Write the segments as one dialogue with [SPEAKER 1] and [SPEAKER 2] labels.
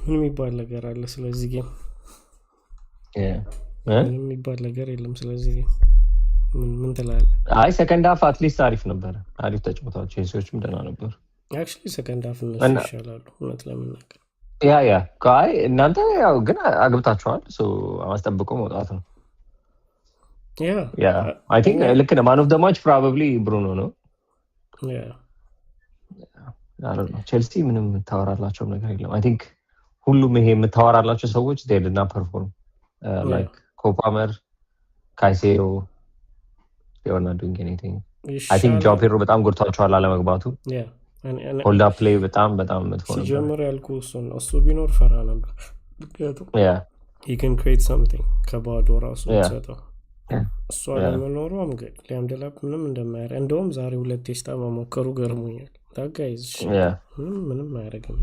[SPEAKER 1] ምን የሚባል ነገር አለ ስለዚህ ጌም? ምንም የሚባል ነገር የለም ስለዚህ ጌም። ምን ትላለህ?
[SPEAKER 2] አይ ሰከንድ ሃፍ አትሊስት አሪፍ ነበር። አሪፍ ተጫውተዋል። ቼልሲዎችም ደህና ነበሩ።
[SPEAKER 1] አክቹዋሊ ሰከንድ ሃፍ እነሱ ይሻላሉ እውነት ለመናገር።
[SPEAKER 2] ያ አይ እናንተ ያው ግን አግብታችኋል። ማስጠብቆ መውጣት ነው። አይ ቲንክ ልክ ነው። ማን ኦፍ ዘ ማች ፕሮባብሊ ብሩኖ ነው። ቼልሲ ምንም የምታወራላቸው ነገር የለም። አይ ቲንክ ሁሉም ይሄ የምታወራላቸው ሰዎች ዴድና ፐርፎርም ላይክ ኮፓመር ካይሴዶ ሆና ዱንግ ኤኒቲንግ አይ ቲንክ ጆ ፔድሮ በጣም ጎድቷቸዋል አለመግባቱ። ሆልድ አፕ ፕሌይ በጣም መጥፎ ነበር።
[SPEAKER 1] ሲጀምር ያልኩህ እሱ ቢኖር ፈራ ነበር። ምክንያቱም he can create something ከባዶ ራሱ ሰጠው እሱ አለመኖሩ አምገድ ሊያምደላፕ ምንም እንደማያረ እንደውም ዛሬ ሁለት ቴስታ መሞከሩ ገርሞኛል። ታጋይዝ ምንም አያደርግም።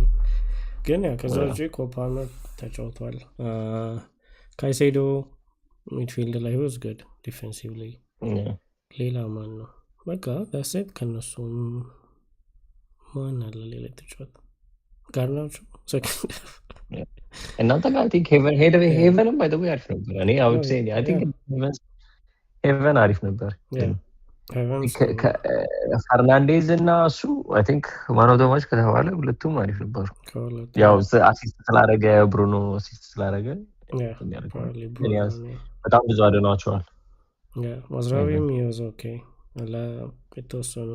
[SPEAKER 1] ግን ከዛ ውጪ ኮፓመር ተጫውቷል። ካይሴዶ ሚድፊልድ ላይ was good defensively። ሌላ ማን ነው? በቃ ዳሴት ከነሱ ማን አለ ሌላ ተጫዋች? ጋርናቾ ሰከንድ
[SPEAKER 2] እናንተ ጋር አይ ቲንክ ሄቨንም ባይ ዘ ዌይ አሪፍ ነበር። እኔ አይ ውድ ሴ አይ ቲንክ ሄቨን አሪፍ ነበር። ፈርናንዴዝ እና እሱ አይ ቲንክ ማን ኦፍ ዘ ማች ከተባለ ሁለቱም አሪፍ ነበሩ። ያው አሲስት ስላደረገ ብሩኖ አሲስት ስላደረገ በጣም ብዙ አድኗቸዋል።
[SPEAKER 1] ማዝራዊም ይወዝ ኦኬ የተወሰኑ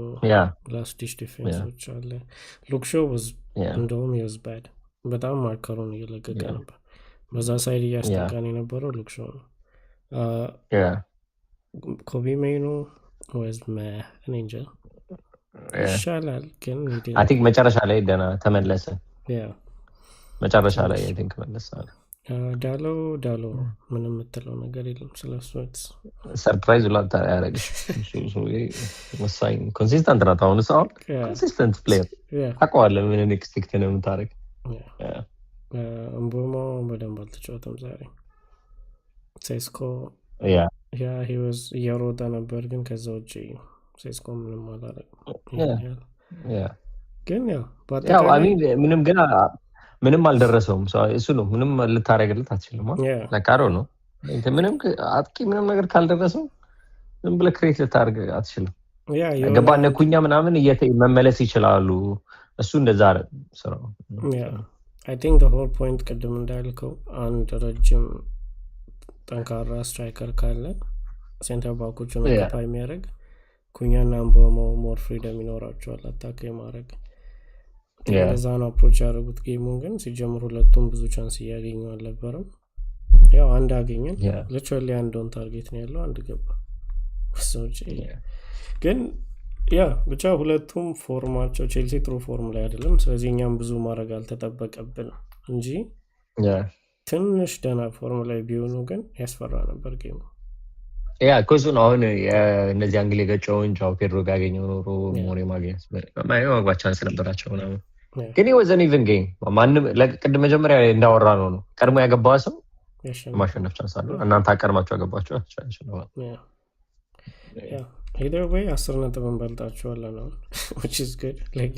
[SPEAKER 1] ላስት ዲሽ ዲፌንሶች አለ። ሉክ ሾው እንደውም ይወዝ ባድ በጣም ማርከሩን እየለቀቀ ነበር። በዛ ሳይድ እያስጠቃን የነበረው ሉክ ሾው ነው። ኮቢ ሜይኖ ወዝ እንጃ ይሻላል ግን
[SPEAKER 2] አይ ቲንክ መጨረሻ ላይ ደህና ተመለሰ። መጨረሻ ላይ አይ ቲንክ መለሳለ። ዳሎ ምንም የምትለው ነገር የለም ስለሱ።
[SPEAKER 3] ሰርፕራይዝ ላታ ያረግሽ ወሳኝ ኮንሲስተንት ናት። አሁን ሰው ኮንሲስተንት ፕሌየር ታውቀዋለህ። ምን ኤክስፔክት ነው የምታረግ?
[SPEAKER 1] እምቦሞ በደንብ አልተጫወተም ዛሬ። ሴስኮ he was እየሮጠ ነበር ግን ከዛ ውጭ ሴስኮ ምንም አላረግም። ግን
[SPEAKER 3] ምንም አልደረሰውም። እሱ ነው ምንም ልታረግለት አትችልም። ለካሮ ነው ምንም አጥቂ ምንም ነገር ካልደረሰው ዝም ብለህ ክሬት ልታረግ አትችልም። ገባነ ኩኛ ምናምን መመለስ ይችላሉ። እሱ እንደዛ አይደል ስራው።
[SPEAKER 1] I think the whole point ቅድም እንዳልከው አንድ ረጅም ጠንካራ ስትራይከር ካለ ሴንተር ባኮቹን ኦኩፓይ የሚያደርግ ኩኛና አምቦሞ ሞር ፍሪደም ይኖራቸዋል አታክ የማድረግ። እንደዛን አፕሮች ያደረጉት ጌሙን ግን ሲጀምሩ ሁለቱም ብዙ ቻንስ እያገኙ አልነበረም። ያው አንድ አገኘን ለቸሊ አንድ ኦን ታርጌት ነው ያለው፣ አንድ ገባ። ግን ብቻ ሁለቱም ፎርማቸው ቼልሲ ጥሩ ፎርም ላይ አይደለም። ስለዚህ እኛም ብዙ ማድረግ አልተጠበቀብን እንጂ ትንሽ ደህና ፎርም ላይ ቢሆኑ ግን ያስፈራ ነበር ጌሙ።
[SPEAKER 3] ኮዙ ነው አሁን እነዚህ አንግል የገጨውን ጃው ፔድሮ ጋር ያገኘው ኖሮ ሞሬ ማግኘት ማግባት ቻንስ ነበራቸው ምናምን። ግን ወዘን ኢቨን ጌም ማንም ቅድም መጀመሪያ እንዳወራ ነው ቀድሞ ያገባ ሰው ማሸነፍ ቻንስ አለው። እናንተ አቀድማችሁ ያገባችሁ ቻንስ ነው።
[SPEAKER 1] either way 10 ነጥብ እንበልጣቸዋለን አሁን which is good like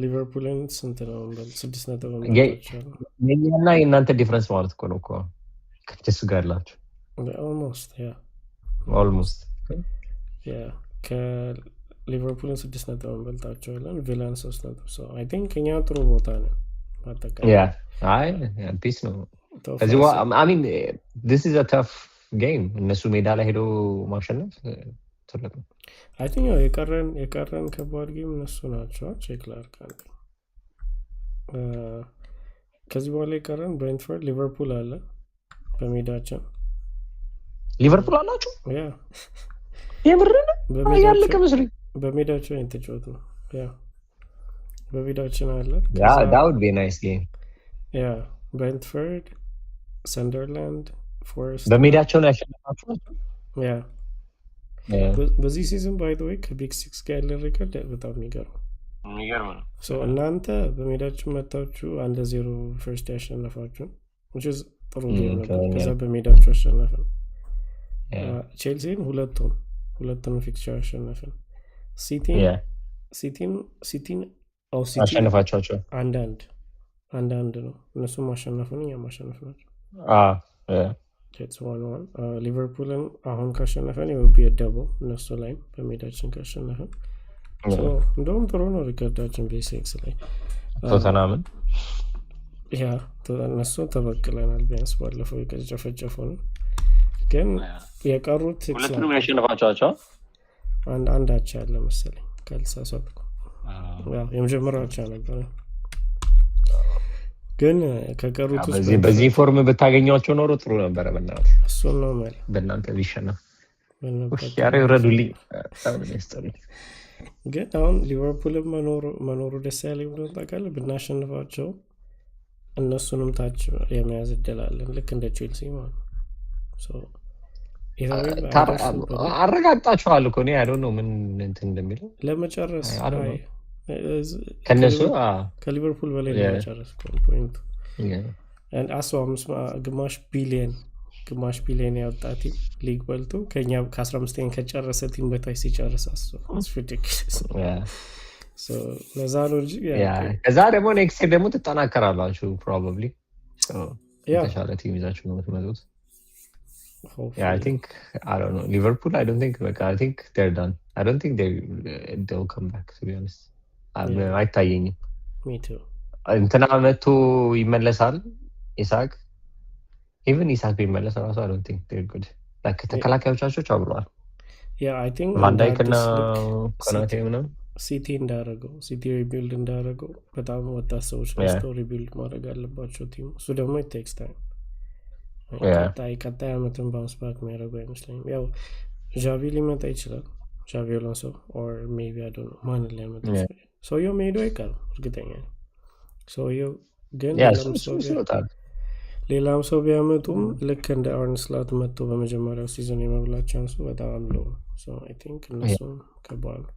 [SPEAKER 1] ሊቨርፑልን ስንት ነው? 6 ነጥብ እንበልጣቸዋለን።
[SPEAKER 3] የኛና የእናንተ ዲፍረንስ ማለት እኮ ነው ከሱ ጋር ያላችሁ
[SPEAKER 1] almost ከሊቨርፑልን 6 ነጥብ እንበልጣቸዋለን። ቪላን 3 ነጥብ። so I think እኛ ጥሩ ቦታ ነው አጠቃላይ።
[SPEAKER 3] ፒስ ነው ከዚህ I mean this is a tough game። እነሱ ሜዳ ላይ ሄዶ ማሸነፍ ትልቅ ነው።
[SPEAKER 1] I think የቀረን ከባድ ጌም እነሱ ናቸው። ቼክ ላድርግ። ከዚህ በኋላ የቀረን ብሬንትፎርድ፣ ሊቨርፑል አለ በሜዳችን።
[SPEAKER 3] ሊቨርፑል አላችሁ? የምርን ያለቀ መስሎኝ።
[SPEAKER 1] በሜዳችን የተጫወቱ ነው። በሜዳችን አለ።
[SPEAKER 3] that would be a nice game።
[SPEAKER 1] ብሬንትፎርድ፣ ሰንደርላንድ፣ ፎረስት
[SPEAKER 3] በሜዳቸው ነው ያሸነፋችሁ።
[SPEAKER 1] በዚህ ሲዝን ባይ ዘ ዌይ ከቢግ ሲክስ ጋር ያለ ሪከርድ በጣም የሚገርም ነው። እናንተ በሜዳችሁ መታችሁ 1-0 ፈርስት ያሸነፋችሁ which is ጥሩ ጌም ነበር። ከዛ በሜዳችሁ አሸነፈን። ቼልሲን ሁለቱን ፊክቸር አሸነፈን። ሲቲን
[SPEAKER 3] አሸነፋቸው
[SPEAKER 1] አንዳንድ ነው እነሱም ማሸነፉን እኛ ማሸነፍ ናቸው። ሊቨርፑልን አሁን ካሸነፈን ይወብ የደበው እነሱ ላይም በሜዳችን ካሸነፈን እንደውም ጥሩ ነው ሪከርዳችን ቤሴክስ ላይ
[SPEAKER 3] ቶተናምን
[SPEAKER 1] እነሱ ተበቅለናል። ቢያንስ ባለፈው የጨፈጨፉ ነው ግን የቀሩት
[SPEAKER 3] ሁለቱንም ያሸነፋቸው
[SPEAKER 1] አንድ አቻ ያለ መሰለኝ ካልተሳሳትኩ የመጀመሪያው አቻ ነበረ። ግን ከቀሩት
[SPEAKER 3] በዚህ ፎርም ብታገኛቸው ኖሮ ጥሩ ነበረ። በእናትህ
[SPEAKER 1] እሱን ነው ማለት
[SPEAKER 3] በእናንተ ቢሸነፍ ያሬ ይረዱልኝ።
[SPEAKER 1] ግን አሁን ሊቨርፑልም መኖሩ ደስ ያለኝ ብሎ ታውቃለህ። ብናሸንፋቸው እነሱንም ታች የመያዝ እድል አለን ልክ እንደ ቼልሲ ማለት
[SPEAKER 3] አረጋግጣችኋል እኮ እኔ አይ ዶንት ኖ ምን እንትን እንደሚለው
[SPEAKER 1] ለመጨረስ
[SPEAKER 3] ከነሱ
[SPEAKER 1] ከሊቨርፑል በላይ ለመጨረስ ፖይንቱ ግማሽ ቢሊየን ያወጣ ቲም ሊግ በልቶ ከኛ ከ15ኛ ከጨረሰ ቲም በታች ሲጨርስ ለዛ ነው እንጂ
[SPEAKER 3] ከዛ ደግሞ ኔክስት ደግሞ ትጠናከራላችሁ ፕሮባብሊ የተሻለ ቲም ይዛችሁ ነው የምትመጡት። I think I don't know Liverpool I don't think like I think they're done. I don't think they'll come back to be honest. አይታየኝም።
[SPEAKER 1] me too
[SPEAKER 3] እንትና መጥቶ ይመለሳል ኢሳክ even ኢሳክ ቢመለስ ራሱ I don't think they're good. like ተከላካዮቻቸው አብረዋል።
[SPEAKER 1] I think
[SPEAKER 3] ቫን ዳይክ እና ኮናቴ ምናምን
[SPEAKER 1] ሲቲ ሪቢልድ እንዳደረገው በጣም ወጣት ሰዎች ገዝተው ሪቢልድ ማድረግ አለባቸው ቲሙ። እሱ ደግሞ it takes time. ቀጣይ አመትን ባውንስ ባክ የሚያደርገው አይመስለኝም። ያው ዣቪ ሊመጣ ይችላል ዣቪ አሎንሶ or maybe I don't know ማንን ሊያመጣ ይችላል። ሰውየው መሄዱ አይቀርም እርግጠኛ ነኝ። ሰውየው ግን ሌላም ሰው ቢያመጡም ልክ እንደ አርነ ስሎት መጥቶ በመጀመሪያው ሲዝን የመብላት ቻንሱ በጣም ሎው ነው። I think እነሱም ከባድ ነው።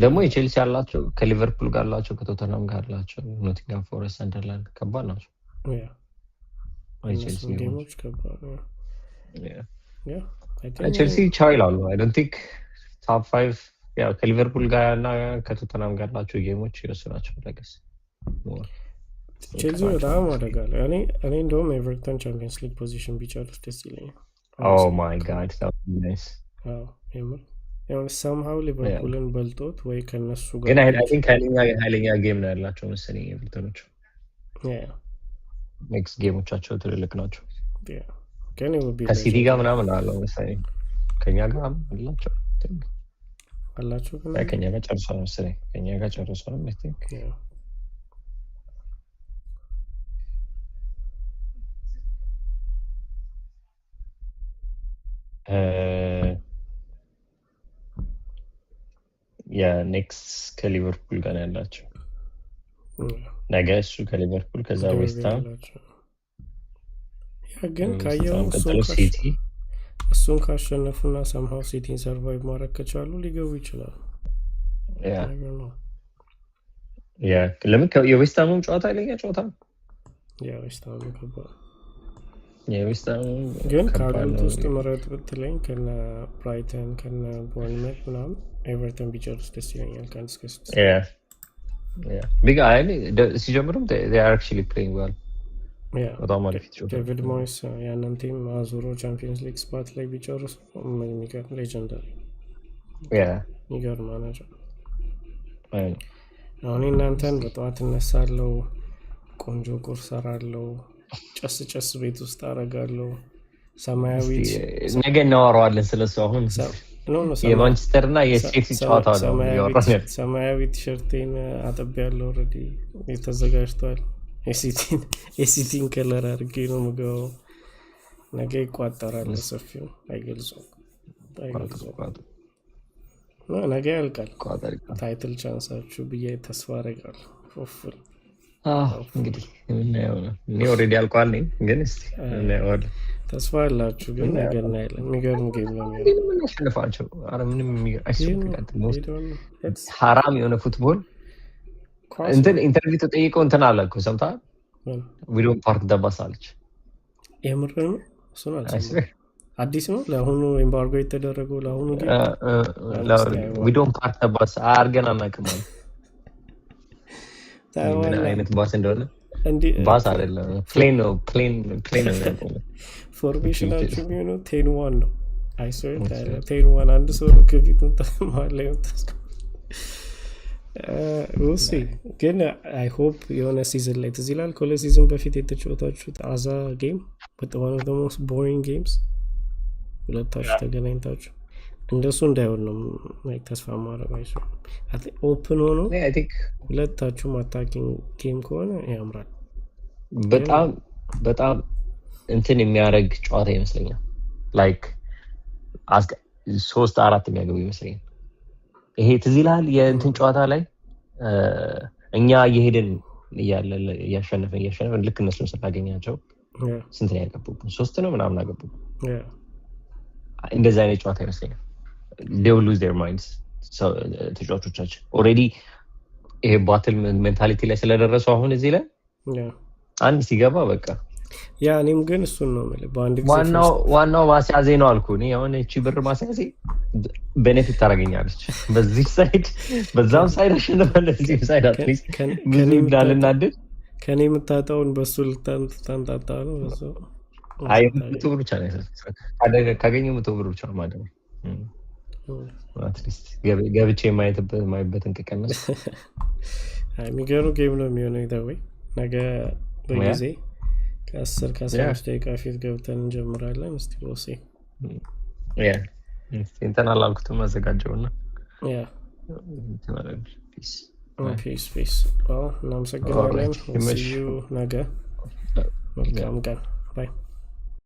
[SPEAKER 3] ደግሞ የቼልሲ ያላቸው ከሊቨርፑል ጋር አላቸው ከቶተንሃም ጋር አላቸው ኖቲንግሃም ፎረስት ሰንደርላንድ ከባድ ናቸው። ቼልሲ ቻው ይላሉ። አይ ዶንት ቲንክ ቶፕ 5 ያው ከሊቨርፑል ጋር እና ከቶተንሃም ጋር ያላቸው ጌሞች ይወስናቸው ለገስ
[SPEAKER 1] ቼልሲ በጣም አደጋለ። እኔ እንደውም ኤቨርተን ቻምፒየንስ ሊግ ፖዚሽን ቢጨርስ ደስ ይለኛል።
[SPEAKER 3] ኦ ማይ ጋድ that would be nice.
[SPEAKER 1] ያው somehow ሊቨርፑልን በልጦት ወይ ከነሱ ጋር
[SPEAKER 3] ግን አይ ቲንክ ኃይለኛ ጌም ነው ያላቸው መሰለኝ ኤቨርተኖች። ኔክስት ጌሞቻቸው ትልልቅ ናቸው። ከሲቲ ጋር ምናምን አለው መሰለኝ ከኛ ጋር አላቸው ግን ከኛ ጋር ጨርሷል መሰለኝ ከኛ ጋር ጨርሷል I think ኔክስት ከሊቨርፑል ጋር ያላቸው ነገ እሱ ከሊቨርፑል ከዛ ዌስትሃም
[SPEAKER 1] ግን ካየው እሱን ካሸነፉና ሰምሃው ሲቲን ሰርቫይቭ ማድረግ ከቻሉ ሊገቡ ይችላሉ።
[SPEAKER 3] ለምን የዌስትሃምም ጨዋታ አይለኛ ጨዋታ
[SPEAKER 1] ዌስትሃም ከባድ
[SPEAKER 3] ግን
[SPEAKER 1] ካሉት ውስጥ ምረጥ ብትለኝ ከነ ብራይተን ከነ ቦርንመት ምናምን ኤቨርተን ቢጨርስ ደስ ይለኛል። ከአንድ እስከ 6
[SPEAKER 3] ቢግ ሲጀምሩም they are actually playing well. በጣም አሪፍ ይጫወታል።
[SPEAKER 1] ዴቪድ ሞይስ ያንን ቲም አዙሮ ቻምፒየንስ ሊግ ስፓት ላይ ቢጨርስ የሚገርም ሌጀንዳሪ የሚገርም ማናጀር። አሁን እናንተን በጠዋት እነሳለሁ፣ ቆንጆ ቁርስ እሰራለሁ፣ ጨስ ቤት ውስጥ አደርጋለሁ። ሰማያዊ
[SPEAKER 3] ነገ እናወራዋለን ስለሱ። አሁን የማንቸስተር እና የቼልሲ ጨዋታ ነው ያወራን።
[SPEAKER 1] ሰማያዊ ቲሸርቴን አጥቤያለሁ ኦልሬዲ ተዘጋጅቷል። የሲቲን ከለር አድርጌ ነው የምገባው። ነገ ይቋጠራል ሰፊው አይገልጹም ነገ ያልቃል ታይትል ቻንሳችሁ ብዬ ተስፋ አደርጋለሁ። ሆፍል
[SPEAKER 3] እንግዲህ የምናየው ነው። እኔ ኦልሬዲ አልቋል ነኝ ግን እስቲ እናየዋለን።
[SPEAKER 1] ተስፋ አላችሁ ግን ነገ እናያለን። የሚገርም ጌም ነው
[SPEAKER 3] የምናሸንፋቸው። ኧረ ምንም ሀራም የሆነ ፉትቦል እንትን ኢንተርቪው ተጠይቀው እንትን አለ እኮ ሰምተሃል? ዊዶን ፓርክ ደባስ አለች።
[SPEAKER 1] የምር ነው እሱን አልሰማሁም። አዲስ ነው ለአሁኑ ኤምባርጎ የተደረገው ለአሁኑ
[SPEAKER 3] ዊዶን ፓርክ ደባስ አድርገን አናውቅም አለ። ምን አይነት ባስ እንደሆነ ባስ አይደለም ፕሌን ነው የሚያቆመው።
[SPEAKER 1] ፎርሜሽናችሁ የሚሆነው 10-1 ነው። አይሶር 10-1 አንድ ሰው ነው ከፊት መሀል ላይ ውሲ ግን አይ ሆፕ የሆነ ሲዝን ላይ ትዝ ይላል ከሁለት ሲዝን በፊት የተጫወታችሁት አዛ ጌም but one of the most boring games ሁለታችሁ ተገናኝታችሁ እንደሱ እንዳይሆን ነው ተስፋ ማድረግ አይችልም። ኦፕን ሆኖ ሁለታችሁም አታኪንግ ጌም ከሆነ ያምራል።
[SPEAKER 3] በጣም እንትን የሚያደርግ ጨዋታ ይመስለኛል። ላይክ 3-4 የሚያገቡ ይመስለኛል። ይሄ ትዝ ይልሃል የእንትን ጨዋታ ላይ እኛ እየሄድን እያሸነፈን ልክ እነሱን ስናገኛቸው ስንት ነው ያገቡብን? 3 ነው ምናምን አገቡብን። እንደዛ አይነት ጨዋታ ይመስለኛል። they will lose their minds ተጫዋቾቻችን already ይሄ ባትል ሜንታሊቲ ላይ ስለደረሱ አሁን እዚህ ላይ አንድ ሲገባ በቃ
[SPEAKER 1] ያ እኔም ግን እሱን ነው ማለት በአንድ ጊዜ
[SPEAKER 3] ዋናው ማስያዜ ነው አልኩ። እኔ አሁን እቺ ብር ማስያዜ ቤኔፊት ታደርገኛለች። በዚህ ሳይድ በዛም ሳይድ አሸንፋለሁ፣ በዚህ ሳይድ አትሊስት ብዙ እንዳልናደድ
[SPEAKER 1] ከኔ የምታጣውን በሱ ልታንጣጣ ነው። በሱ
[SPEAKER 3] አይ መቶ ብር ብቻ ነው ካገኘው መቶ ብር ብቻ ነው ማለት ነው። አትሊስት ገብቼ ማየበትን ከቀነስ
[SPEAKER 1] የሚገርም ጌም ነው የሚሆነው። ይታወይ ነገ በጊዜ ከ10-15 ደቂቃ ፊት ገብተን እንጀምራለን። እስቲ ወሲ
[SPEAKER 3] እንትን አላልኩትም አዘጋጀውና
[SPEAKER 1] ፒስ እናመሰግናለን። ነገ መልካም ቀን ባይ